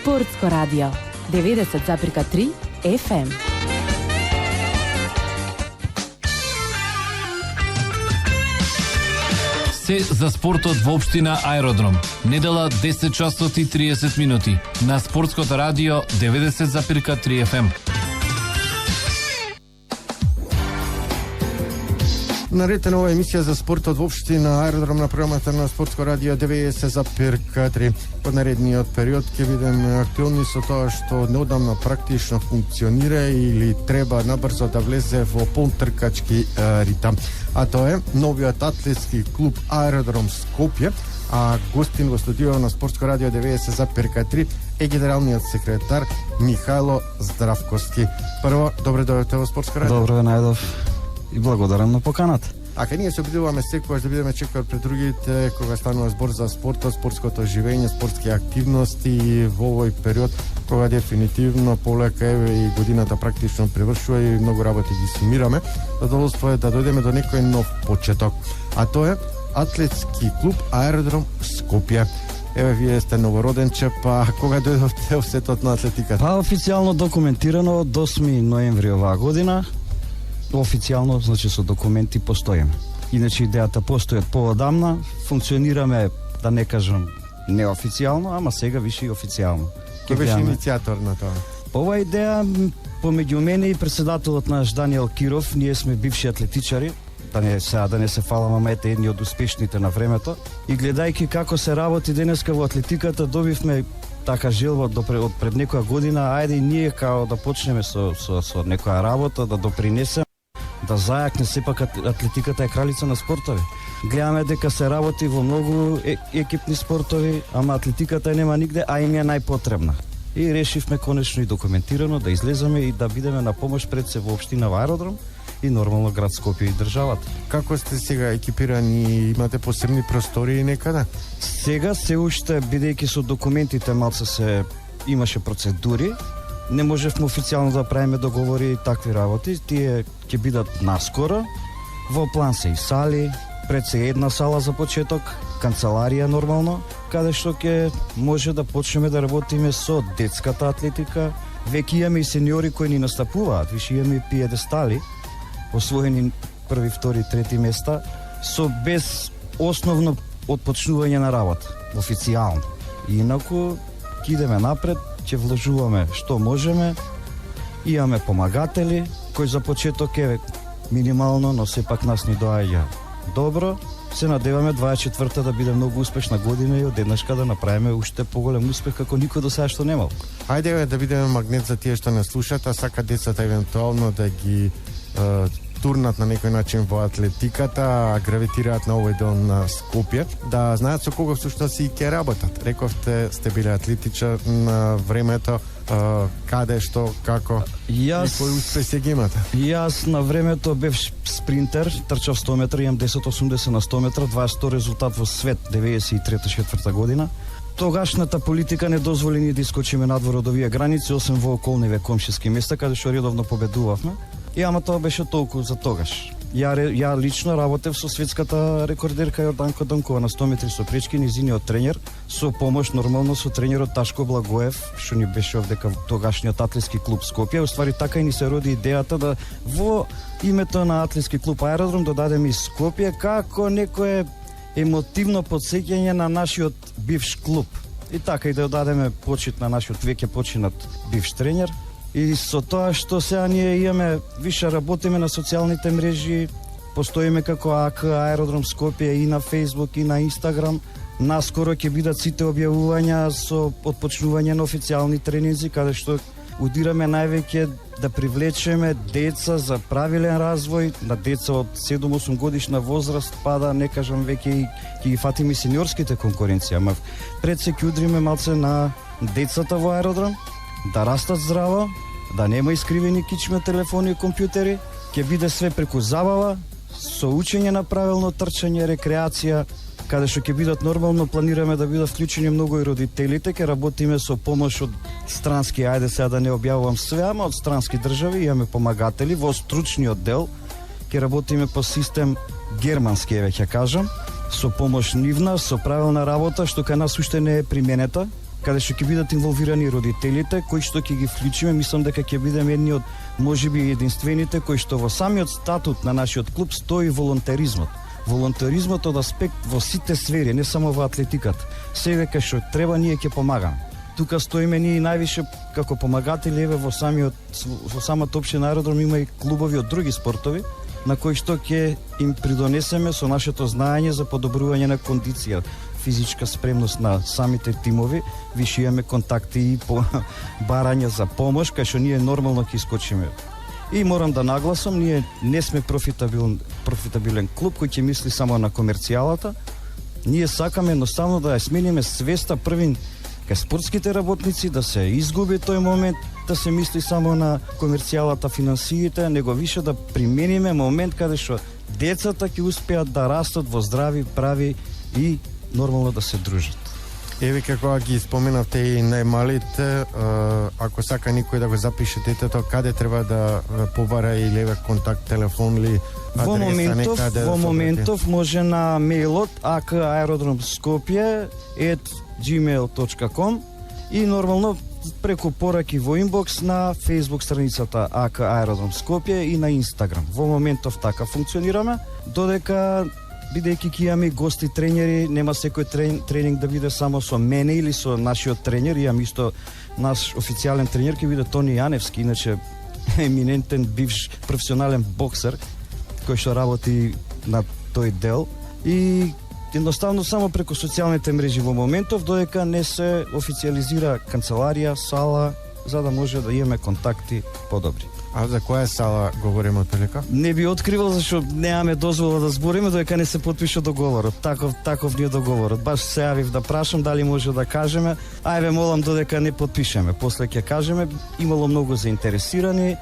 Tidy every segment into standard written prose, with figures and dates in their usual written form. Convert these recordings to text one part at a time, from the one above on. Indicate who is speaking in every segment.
Speaker 1: Спортско радио 90,3 FM.
Speaker 2: Се за спортот во општина Аеродром. Недела 10 часот и 30 минути на Спортското радио 90,3 FM.
Speaker 3: Наред нова емисија за спортот во општина Аеродром на програмата на Спортско радио 90,3. Во наредниот период ќе бидеме актуелни со тоа што неодамна практично функционира или треба набрзо да влезе во полтркачки ритам. А тоа е новиот атлетски клуб Аеродром Скопје, а гостин во студио на Спортско радио 90,3 е генералниот секретар Михајло Здравковски. Прво, добре дојдовте во Спортско радио.
Speaker 4: Добро, Најдов. И благодарам на поканата.
Speaker 3: Ака ние се обидуваме секогаш да бидеме чекор пред другите кога станува збор за спортот, спортското живење, спортски активности и во овој период кога дефинитивно полека и годината практично привршува и многу работи ги сумираме. Задоволство е да дојдеме до некој нов почеток. А тоа е атлетски клуб Аеродром Скопје. Еве, вие сте новороденче, па кога дојдовте во светот на атлетиката?
Speaker 4: Па официјално документирано од 8 ноември оваа година. Официјално, значи со документи постоиме. Иначе идејата постои од поодамна, функционираме, да не кажам неофицијално, ама сега више и официјално.
Speaker 3: Кој беше иницијатор на тоа?
Speaker 4: Ова идеја помеѓу мене и председателот наш Даниел Киров, ние сме бивши атлетичари, да не се фалам, ете едни од успешните на времето, и гледајќи како се работи денеска во атлетиката, добивме така желба од пред некоја година, ајде и ние као да почнеме со некоја работа, да допринесеме, да зајакне, сепак атлетиката е кралица на спортови. Гледаме дека се работи во многу екипни спортови, ама атлетиката нема нигде, а им е најпотребна. И решивме конечно и документирано да излеземе и да бидеме на помош пред се во општина Аеродром и нормално град Скопје и државата.
Speaker 3: Како сте сега екипирани, имате посебни простории некада?
Speaker 4: Сега се уште, бидејќи со документите малце се имаше процедури, не можевме официјално да правиме договори и такви работи. Тие ќе бидат наскоро. Во план се и сали, пред се една сала за почеток, канцеларија нормално, каде што ќе може да почнеме да работиме со детската атлетика. Веќе имаме и сениори кои ни настапуваат, више имаме и пиедестали, освоени први, втори, трети места, со без основно отпочнување на работа, официјално. Инаку, ќе идеме напред, ќе вложуваме што можеме, имаме помагатели, кои за почеток е минимално, но сепак нас ни доаѓа добро. Се надеваме 24-та да биде многу успешна година и од еднашка да направиме уште поголем успех како никој до сега што немал.
Speaker 3: Ајде да бидеме магнет за тие што не слушат, а сака децата евентуално да ги турнат на некој начин во атлетиката, а гравитираат на овој дел на Скопје, да знаат со кого всушност и ќе работат. Рековте, сте биле атлетичар на времето, каде, што, како и кој успеси ги имате?
Speaker 4: Јас на времето бев спринтер, трчав 100 метра, имам 10-80 на 100 метра, 22 резултат во свет 93-4 година. Тогашната политика не дозволи ни да искочиме надвор од овие граници, освен во околниве комшиски места, каде што редовно победувавме. И ама тоа беше толку за тогаш. Ја лично работев со светската рекордерка Јорданка Донкова на 100 метри со пречки, низиниот тренер, со помош нормално со тренерот Ташко Благоев, што ни беше овдека тогашниот атлетски клуб Скопје. Уствари така и ни се роди идејата да во името на атлетски клуб Аеродром додадеме и Скопје како некое емотивно потсеќање на нашиот бивш клуб. И така и да дадеме почит на нашиот веќе починат бивш тренер. И со тоа што сега ние имаме, више работиме на социјалните мрежи, постоиме како АК Аеродром Скопје и на Facebook и на Instagram. Наскоро ќе бидат сите објавувања со отпочнување на официјални тренинзи, каде што удираме највеќе да привлечеме деца за правилен развој, на деца од 7-8 годишна возраст, па да не кажам веќе и ќе ги фатиме сениорските конкуренција, ама пред се ќе удриме малце на децата во Аеродром, да растат здраво, да нема искривени кичме телефони и компјутери, ќе биде све преку забава, со учење на правилно трчање, рекреација, каде што ќе бидат нормално, планираме да бидат вклучени многу и родителите, ќе работиме со помош од странски, ајде сега да не објавувам све, ама од странски држави, имаме помагатели во стручниот дел, ќе работиме по систем германски, ќе кажам, со помош нивна, со правилна работа, што кај нас уште не е применета. каде што ќе бидат инволвирани родителите, кои што ќе ги вклучиме, мислам дека ќе бидеме едни од можеби единствените кои што во самиот статут на нашиот клуб стои волонтеризмот. Волонтеризмот од аспект во сите сфери, не само во атлетиката. Сега кај што треба ние ќе помагаме. Тука стоиме ние највише како помагатели, еве во самата општина Аеродром има и клубови од други спортови на кои што ќе им придонесеме со нашето знаење за подобрување на кондиција, физичка спремност на самите тимови, више имаме контакти и по барање за помош, кај што ние нормално ќе искочиме. И морам да нагласам, ние не сме профитабилен клуб кој ќе мисли само на комерцијалата. Ние сакаме едноставно да ја смениме свеста првин кај спортските работници, да се изгуби тој момент, да се мисли само на комерцијалата, финансиите, него више да примениме момент каде што децата ќе успеат да растат во здрави, прави и нормално да се дружат.
Speaker 3: Еве како ги споменавте и најмалите, ако сака никој да го запише детето, каде треба да побара или еве контакт, телефон ли, адреса некаде?
Speaker 4: Во моментов може на мејлот akaerodromskopje@gmail.com и нормално преку пораки во инбокс на Facebook страницата АК Аеродром Скопје и на Инстаграм. Во моментов така функционираме, додека бидејќи ќе имаме гости тренери, нема секој тренинг да биде само со мене или со нашиот тренер, имам исто наш официјален тренер ќе биде Тони Јаневски, иначе еминентен бивш професионален боксер кој што работи на тој дел и едноставно само преку социјалните мрежи во моментов, додека не се официјализира канцеларија, сала, за да може да имаме контакти подобри.
Speaker 3: А за која сала говориме отприлика?
Speaker 4: Не би откривал зашто немаме дозвола да збориме додека не се потпише договорот. Таков ни е договорот. Баш се јавив да прашам дали може да кажеме. Ајде молам додека не потпишеме. После ќе кажеме, имало многу заинтересирани.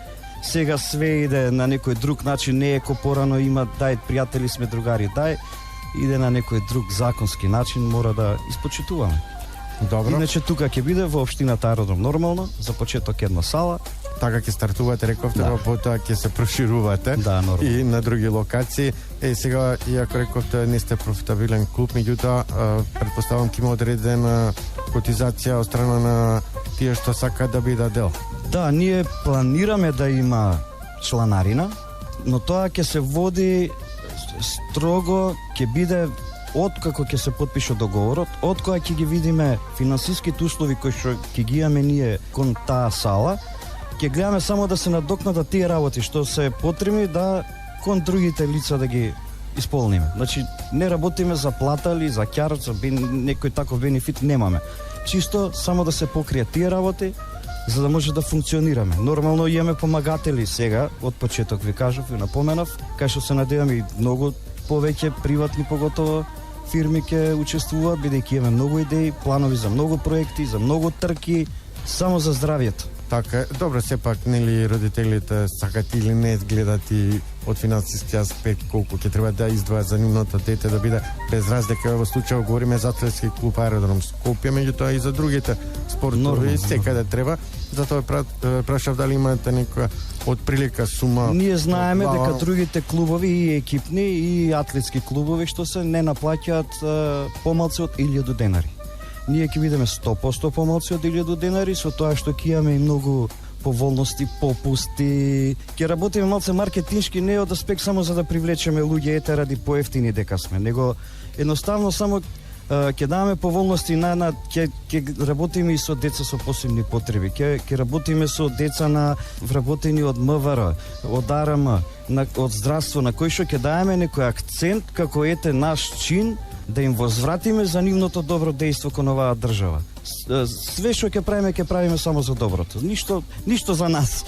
Speaker 4: Сега све иде на некој друг начин, не е ко порано има дај пријатели сме, другари дај. Иде на некој друг законски начин, мора да испочитуваме.
Speaker 3: Добро.
Speaker 4: Иначе тука ќе биде во општината Аеродром нормално, за почеток една сала.
Speaker 3: Така ќе стартувате, рековте, да. Потоа ќе се проширувате и на други локации. Сега, иако рековте не сте профитабилен клуб, меѓутоа претпоставам ќе има одредена котизација од страна на тие што сакаат да бидат дел.
Speaker 4: Да, ние планираме да има чланарина, но тоа ќе се води строго, ќе биде откако ќе се потпише договорот, откога ќе ги видиме финансиските услови кои што ќе ги имаме ние кон таа сала, ќе гледаме само да се надокнадат тие работи што се потребни да кон другите лица да ги исполниме. Значи не работиме за плата или за ќар, за некој таков бенефит немаме. Чисто само да се покријат тие работи за да може да функционираме. Нормално имаме помагатели сега, од почеток ви кажав и напоменав, кај што се надевам и многу повеќе приватни поготово фирми ќе учествуваат, бидејќи имаме многу идеи, планови за многу проекти, за многу трки, само за здравјето.
Speaker 3: Така, добро, сепак, нели, родителите сакат или не гледат и од финансиски аспект колку ќе треба да издвојат за нивното дете да биде без разлика. Во случајот говориме за атлетски клуб Аеродром Скопје, меѓутоа и за другите спортови секаде треба. Затоа прашав дали имате некоја отприлика сума.
Speaker 4: Ние знаеме дека другите клубови и екипни и атлетски клубови што се не наплаќаат помалку од 1000 денари. Ние ќе бидеме 100% помалку од 1000 денари, со тоа што ќе имаме и многу поволности, попусти. Ќе работиме малце маркетиншки, не од аспект само за да привлечеме луѓе ете ради поевтини дека сме, него едноставно само ќе даваме поволности ќе работиме и со деца со посебни потреби. Ќе работиме со деца на вработени од МВР, од АРМ, од здравство, на кој што ќе даваме некој акцент како ете наш чин да им возвратиме за нивното добро дејство кон оваа држава. Све што ќе правиме само за доброто. Ништо за нас.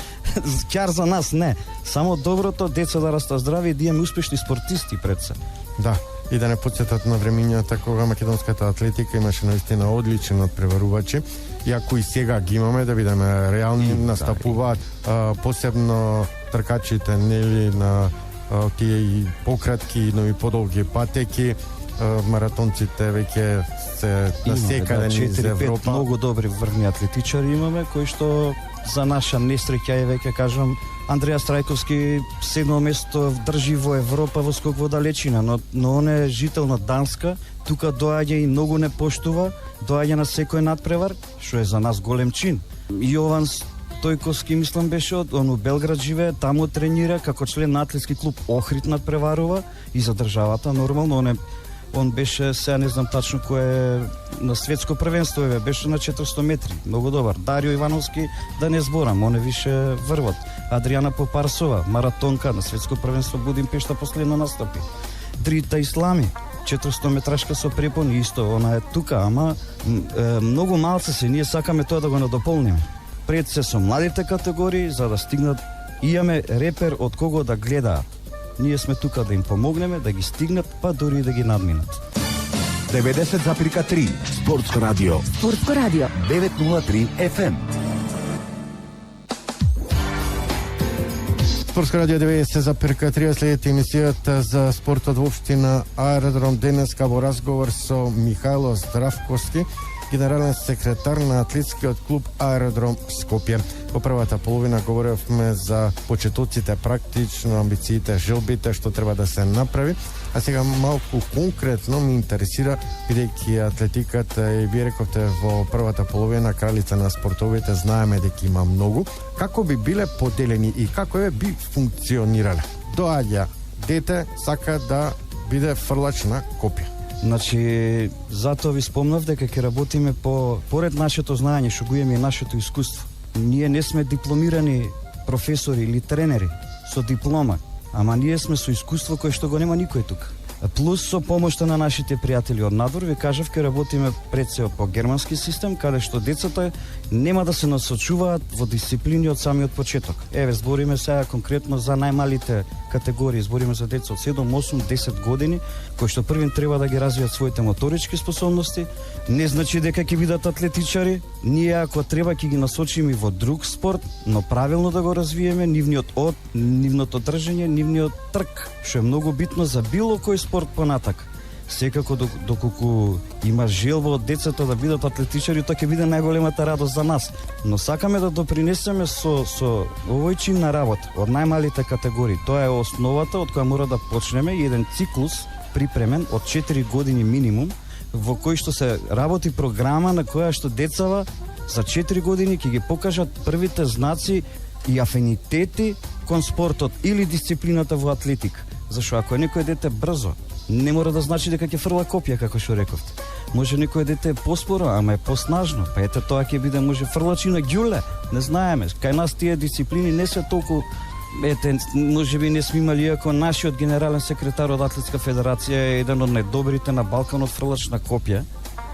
Speaker 4: Ќар за нас не. Само доброто, деца да растат здрави и да имаме успешни спортисти пред се.
Speaker 3: Да, и да не потсетат на времињата кога македонската атлетика имаше наистина одличен надпреварувачи. Иако и сега ги имаме, да бидеме реални, настапуваат посебно тркачите, нели, на тие и пократки, но и подолги патеки. Маратонците веќе се насекаде низ Европа.
Speaker 4: Многу добри врвни атлетичари имаме, кои што за наша несреќа е веќе кажам Андреја Страјковски 7 место држи во Европа во скок во далечина, но он е жител на Данска, тука доаѓа и многу не поштува, доаѓа на секој надпревар, што е за нас голем чин. Јован Стојковски, мислам беше он у Белград живее, таму тренира како член на атлетски клуб Охрид надпреварува и за државата нормално. Он беше, сега не знам тачно кој е на светско првенство, беше на 400 метри, многу добар. Дарио Ивановски, да не зборам, он е више врвот. Адријана Попарсова, маратонка на светско првенство Будимпешта последно настапи. Дрита Ислами, 400 метрашка со препон, исто, она е тука, ама многу малце се, ние сакаме тоа да го надополниме. Пред се со младите категории, за да стигнат, имаме репер од кого да гледаат. Ние сме тука да им помогнеме, да ги стигнат, па дури и да ги надминат.
Speaker 5: 90,3 Спортско радио.
Speaker 1: Спортско радио.
Speaker 5: 903 FM.
Speaker 3: Спортско радио 90,3 следите емисијата за спортот во општина Аеродром. Денеска во разговор со Михајло Здравковски, генерален секретар на атлетскиот клуб Аеродром Скопје. Во првата половина говоревме за почетоците, практично амбициите, желбите што треба да се направи, а сега малку конкретно ми интересира, бидејќи атлетиката и вие рековте во првата половина кралица на спортовите, знаеме дека има многу, како би биле поделени и како би функционирале? Доаѓа дете, сака да биде фрлач на копија.
Speaker 4: Значи, затоа ви спомнав дека ќе работиме поред нашето знаење, што го имаме и нашето искуство. Ние не сме дипломирани професори или тренери со диплома, ама ние сме со искуство кое што го нема никој тука. Плюс со помошта на нашите пријатели од надвор, ви кажав, ќе работиме пред се по германски систем, каде што децата нема да се насочуваат во дисциплини од самиот почеток. Еве, збориме сега конкретно за најмалите категории, збориме за деца од 7, 8, 10 години, кои што првин треба да ги развијат своите моторички способности. Не значи дека ќе бидат атлетичари, ние ако треба ќе ги насочиме и во друг спорт, но правилно да го развиеме нивното држање, нивниот трк, што е многу битно за било кој спорт понатак. Секако доколку има желба од децата да бидат атлетичари, тоа ќе биде најголемата радост за нас. Но сакаме да допринесеме со овој чин на работа од најмалите категории. Тоа е основата од која мора да почнеме и еден циклус припремен од 4 години минимум, во кој што се работи програма на која што децава за 4 години ќе ги покажат првите знаци и афинитети кон спортот или дисциплината во атлетика. Зашто ако е некој дете брзо, не мора да значи дека ќе фрла копија, како што рековте. Може некој дете е поспоро, ама е поснажно, па ете тоа ќе биде може фрлачина ѓуле, не знаеме. Кај нас тие дисциплини не се толку, ете, може би не сме имали, иако нашиот генерален секретар од Атлетска федерација е еден од најдобрите на Балканот фрлач на копија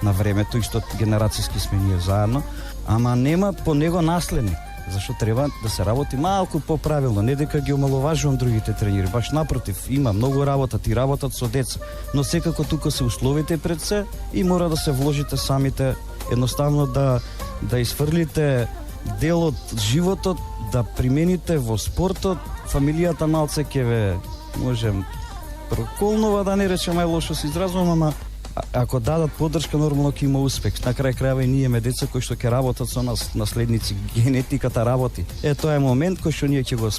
Speaker 4: на времето, исто генерацијски сме ние заедно, ама нема по него наследник. Зашто треба да се работи малку поправилно, не дека ги омаловажувам другите тренери, баш напротив, има многу работа, ти работат со деца, но секако тука се условите пред се и мора да се вложите самите, едноставно да изфрлите дел од животот, да примените во спортот, фамилијата малце ќе ве можем проколнува, да не речем, лошо се изразувам, ама ако дадат поддршка, нормално ќе има успех. На крај крајава и ние имаме деца кои што ќе работат со нас, наследници, генетиката работи. Тоа е момент кој што ние ќе го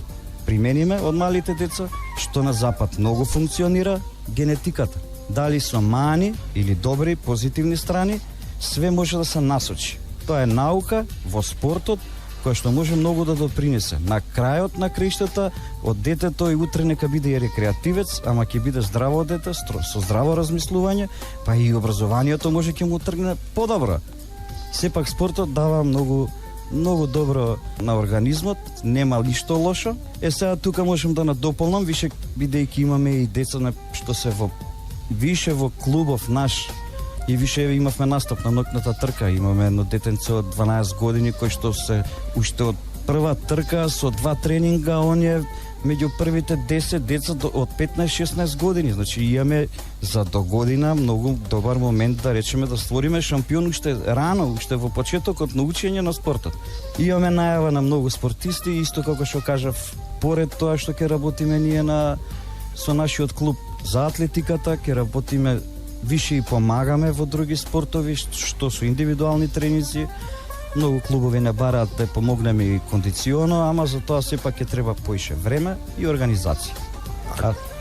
Speaker 4: примениме од малите деца, што на запад многу функционира генетиката. Дали со мани или добри, позитивни страни, све може да се насочи. Тоа е наука во спортот, која што може многу да допринесе. На крајот на краиштата, од детето и утре нека биде и рекреативец, ама ќе биде здраво дете, со здраво размислување, па и образованието може ќе му тргне подобро. Сепак спортот дава многу добро на организмот, нема ништо лошо. Сега тука можем да надополнам, више бидејќи имаме и деца што се више во клубов наш, и више имавме настап на ноќната трка. Имаме едно детенце од 12 години кој што се уште од прва трка со 2 тренинга, он е меѓу првите 10 деца од 15-16 години. Значи имаме за до година многу добар момент да речеме да створиме шампион уште рано, уште во почетокот на учење на спортот. Имаме најава на многу спортисти, исто како што кажав, поред тоа што ќе работиме ние со нашиот клуб за атлетиката, ќе работиме више и помагаме во други спортови, што со индивидуални тренинзи. Многу клубови не бараат да помогнеме и кондиционо, ама за тоа сепак ќе треба поише време и организација.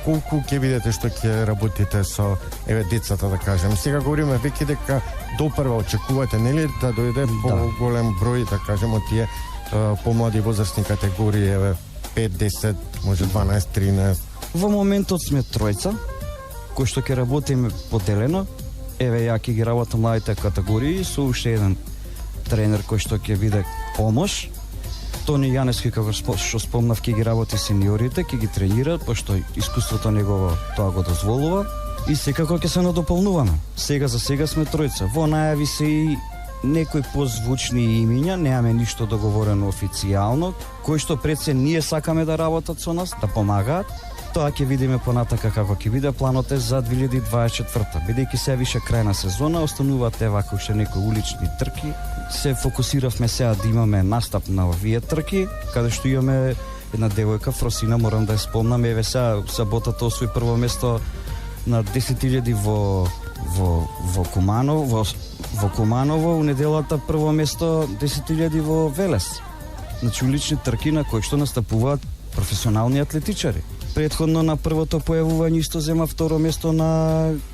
Speaker 3: колку ќе видите што ќе работите со децата, да кажем. Сега говориме веќе дека допрва очекувате, нели, да дојде по-голем број, да кажем, од тие помлади возрастни категории, 5, 10, може 12, 13.
Speaker 4: Во моментот сме тројца, кои што ќе работиме поделено. Ја ќе ги работам младите категории со уште еден тренер кој што ќе биде помош. Тони Јанески, како што спомнав, ќе ги работи сениорите, ќе ги тренира, пошто искуството негово тоа го дозволува. И секако ќе се надополнуваме. Сега за сега сме тројца. Во најави се и некои позвучни имиња, немаме ништо договорено официјално, кои што пред се ние сакаме да работат со нас, да помагаат. Тоа ќе видиме понатака како ќе биде планот е за 2024. Бидејќи се више крајна сезона, остануваат вака уште некои улични трки. Се фокусиравме сега да имаме настап на овие трки, каде што имаме една девојка Фросина, морам да ја спомнам, сега саботата освои прво место на 10.000 во Куманово, во Куманово, у неделата прво место 10.000 во Велес. Значи улични трки на кои што настапуваат професионални атлетичари. Претходно на првото појавување исто зема второ место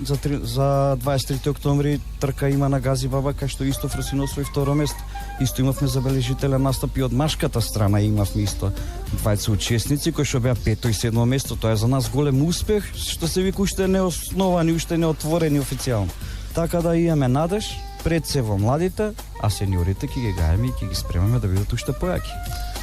Speaker 4: за 23 октомври трка има на Гази Баба, кај што исто Фросино освои второ место. Исто имавме забележителен настап и од машката страна, имавме исто двајца учесници кои што беа пето и седмо место. Тоа е за нас голем успех, што се вика уште неосновани, уште неотворени официјално. Така да имаме надеж пред се во младите, а сениорите ќе ги гајаме и ќе ги спремаме да бидат уште појаки.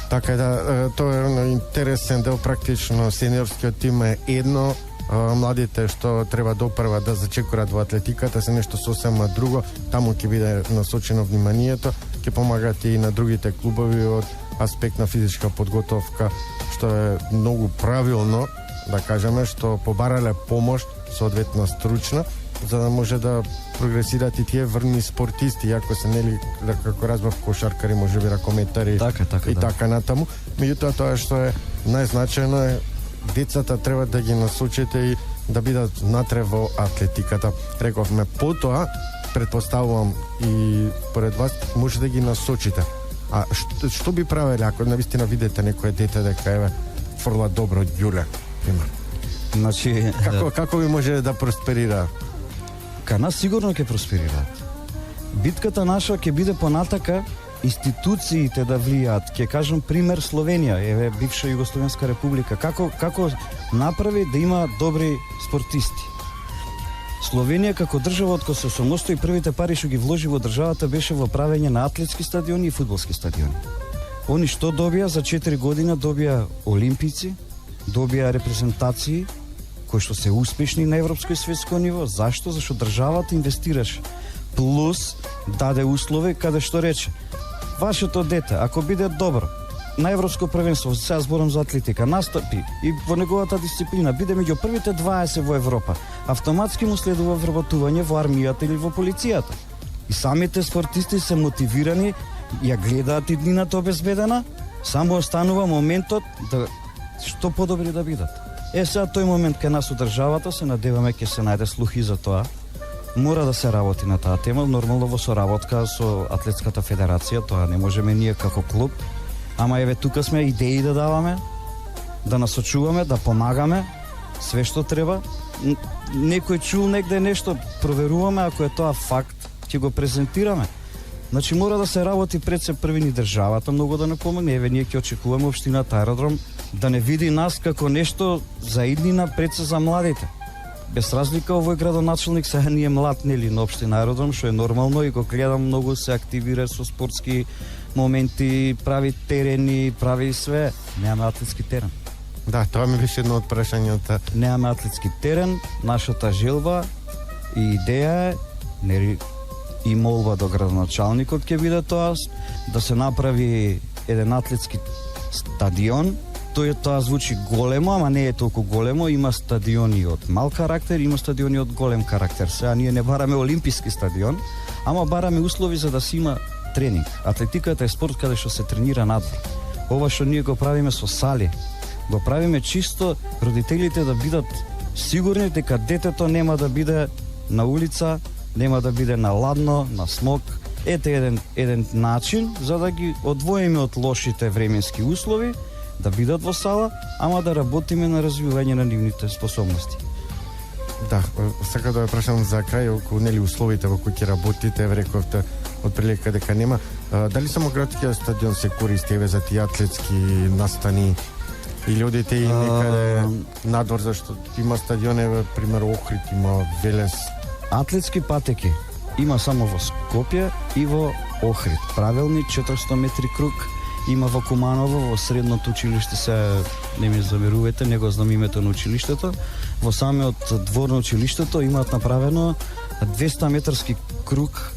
Speaker 3: Така да, тоа е интересен дел, практично сениорскиот тим е едно, младите што треба допрва да зачекорат во атлетиката се нешто сосема друго, таму ќе биде насочено вниманието, ќе помагат и на другите клубови од аспект на физичка подготовка, што е многу правилно, да кажеме, што побарале помош соодветно стручна, за да може да прогресираат и тие врни спортисти, иако се нели, како разбав, кошаркари, може би ракометари и така натаму. Меѓутоа, тоа што е најзначајно е децата треба да ги насочите и да бидат внатре во атлетиката. Рековме, потоа, предпоставувам и поред вас, може да ги насочите. А што би правеле ако навистина видите некое дете дека еве фрла добро ѓуле, пример?
Speaker 4: Значи,
Speaker 3: како би може да просперира?
Speaker 4: Ка нас сигурно ќе просперираат. Битката наша ќе биде понатака институциите да влијаат. Ќе кажам пример Словенија, еве бивша Југословенска република, како направи да има добри спортисти. Словенија како држава од кога се самостои, првите пари што ги вложи во државата беше во правење на атлетски стадиони и фудбалски стадиони. Они што добија за 4 година, добија олимпици, добија репрезентации кои што се успешни на европско и светско ниво. Зашто? Зашто државата инвестираше. Плюс даде услови каде што рече: вашето дете, ако биде добро на европско првенство, сега зборам за атлетика, настапи и во неговата дисциплина биде меѓу првите 20 во Европа, автоматски му следува вработување во армијата или во полицијата. И самите спортисти се мотивирани, ја гледаат иднината обезбедена, само останува моментот да што подобри да бидат. Сега тој момент кај нас у државата се надеваме ќе се најде слухи за тоа. Мора да се работи на таа тема, нормално во соработка со Атлетската федерација, тоа не можеме ние како клуб. Ама еве тука сме идеи да даваме, да насочуваме, да помагаме, све што треба. Некој чул негде нешто, проверуваме, ако е тоа факт, ќе го презентираме. Значи мора да се работи пред се први ни државата, многу да не помогне. Еве ние ќе очекуваме општината Аеродром да не види нас како нешто за иднина пред се за младите. Без разлика овој градоначелник сега ние млад, нели, на општина Аеродром, што е нормално и го гледам, многу се активира со спортски моменти, прави терени, прави све. Немаме атлетски терен.
Speaker 3: Да, тоа ми беше едно од прашањата.
Speaker 4: Немаме атлетски терен, нашата желба и идеја е, нели, и молба до градоначалникот ќе биде тоа, да се направи еден атлетски стадион. Тоа звучи големо, ама не е толку големо. Има стадиони од мал карактер, има стадиони од голем карактер. Сега ние не бараме олимписки стадион, ама бараме услови за да се има тренинг. Атлетиката е спорт каде што се тренира надвор. Ова што ние го правиме со сали, го правиме чисто родителите да бидат сигурни дека детето нема да биде на улица, нема да биде на ладно, на смог. Ете еден начин за да ги одвоиме од лошите временски услови, да бидат во сала, ама да работиме на развивање на нивните способности.
Speaker 3: Да, сака да ја прашам за крај околу нели условите во кои ќе работите, рековте отприлика дека нема. Дали само градскиот стадион се користи еве за тие атлетски настани или одите и некаде надвор, зашто има стадион, еве пример Охрид, има Велес.
Speaker 4: Атлетски патеки има само во Скопје и во Охрид. Правилни 400 метри круг има во Куманово, во средното училиште, се не ми замерувате, не го знам името на училиштето. Во самиот двор на училиштето имаат направено 200 метарски круг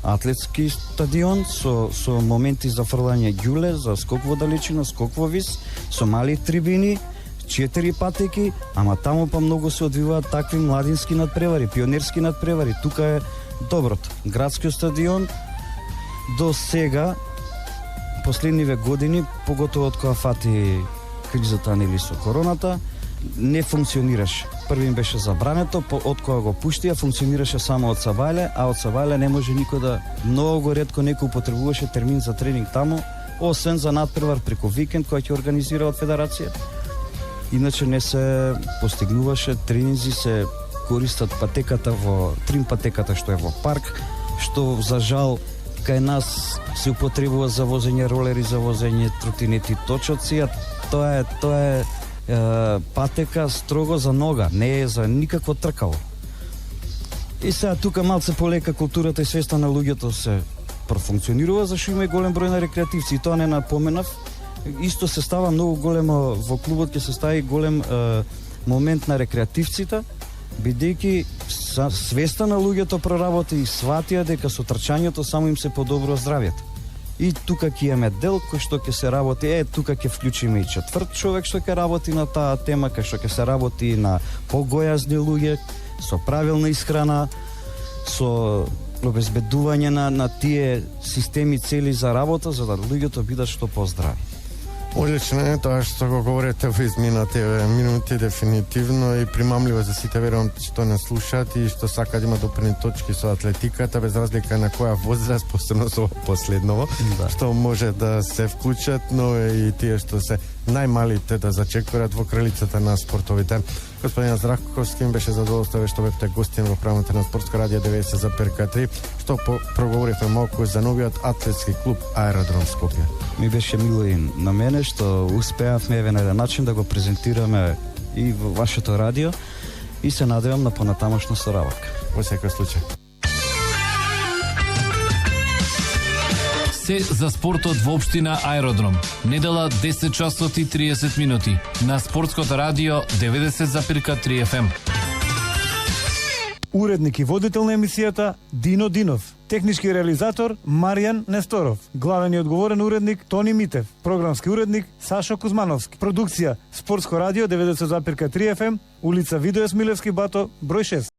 Speaker 4: атлетски стадион со моменти за фрлање ѓуле, за скок во далечина, скок во вис, со мали трибини, 4 патеки, ама таму па многу се одвиваат такви младински надпревари, пионерски надпревари. Тука е доброто. Градскиот стадион до сега, последниве години, поготово од кога фати кризата нели со короната, не функционираше. Првим беше забрането, од кога го пуштија, функционираше само од Сабајле, а од Сабајле не може никој да... Многу ретко некој употребуваше термин за тренинг таму, освен за надпревар преку викенд кој ќе организира од Федерација. Иначе не се постигнуваше, тренинзи се користат патеката во трим патеката што е во парк, што за жал кај нас се употребува за возење ролери, за возење тротинети, точоци, а тоа е патека строго за нога, не е за никакво тркало. И сега тука малце полека културата и свеста на луѓето се профункционирува, зашто има и голем број на рекреативци, и тоа не напоменав. Исто се става многу големо, во клубот ќе се стави голем момент на рекреативците, бидејќи свеста на луѓето проработи и сватија дека со трчањето само им се подобрува здравјето. И тука ќе имаме дел кој што ќе се работи, тука ќе вклучиме и четврт човек што ќе работи на таа тема, кај што ќе се работи на погојазни луѓе, со правилна исхрана, со обезбедување на тие системи цели за работа, за да луѓето бидат што поздрави.
Speaker 3: Одлично е тоа што го говорите во изминати минути, дефинитивно и примамливо за сите, верувам што не слушаат и што сакаат да има допирни точки со атлетиката, без разлика на која возраст, посебно со последново, што може да се вклучат, но и тие што се најмалите да зачекорат во кралицата на спортовите. Господин Здравковски, ми беше задоволство што бевте гостин во програмата на Спортско радио 90,3, што проговоривме малку за новиот атлетски клуб Аеродром Скопје.
Speaker 4: Ми беше мило и на мене што успеавме на еден начин да го презентираме и во вашето радио и се надевам на понатамошна соработка.
Speaker 3: Во секој случај.
Speaker 2: Се за спортот во општина Аеродром. Недела 10 часот и 30 минути на Спортското радио 90,3 FM.
Speaker 6: Уредник и водител на емисијата Дино Динов. Технички реализатор Маријан Несторов. Главен и одговорен уредник Тони Митев. Програмски уредник Сашо Кузмановски. Продукција Спортско радио 90,3 FM, улица Видоје Смилевски бато, број 6.